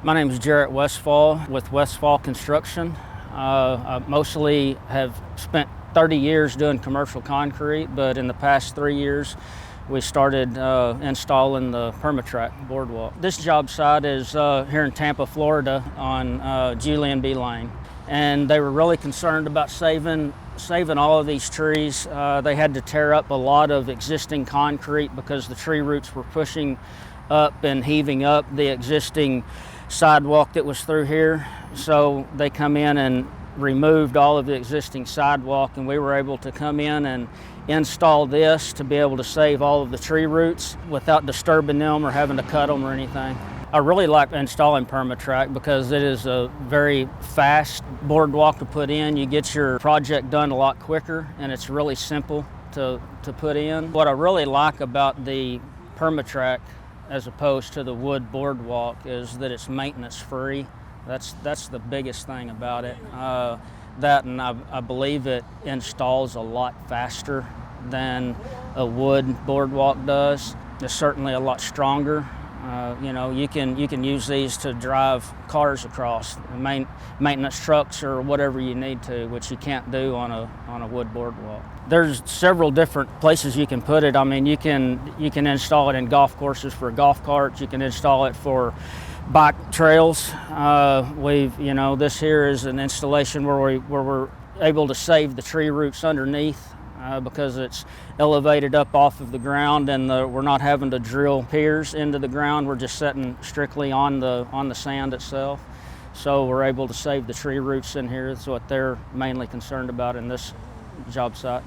My name is Jarrett Westfall with Westfall Construction. I mostly have spent 30 years doing commercial concrete, but in the past 3 years we started installing the PermaTrak boardwalk. This job site is here in Tampa, Florida on Julian B lane. And they were really concerned about saving all of these trees. They had to tear up a lot of existing concrete because the tree roots were pushing up and heaving up the existing sidewalk that was through here. So they come in and removed all of the existing sidewalk, and we were able to come in and install this to be able to save all of the tree roots without disturbing them or having to cut them or anything. I really like installing PermaTrak because it is a very fast boardwalk to put in. You get your project done a lot quicker, and it's really simple to put in. What I really like about the PermaTrak as opposed to the wood boardwalk is that it's maintenance free. That's the biggest thing about it. That, and I believe it installs a lot faster than a wood boardwalk does. It's certainly a lot stronger. You can use these to drive cars across, maintenance trucks or whatever you need to, which you can't do on a wood boardwalk. There's several different places you can put it. I mean, you can install it in golf courses for golf carts. You can install it for bike trails. This here is an installation where we're able to save the tree roots underneath. Because it's elevated up off of the ground, and we're not having to drill piers into the ground. We're just setting strictly on the sand itself. So we're able to save the tree roots in here. That's what they're mainly concerned about in this job site.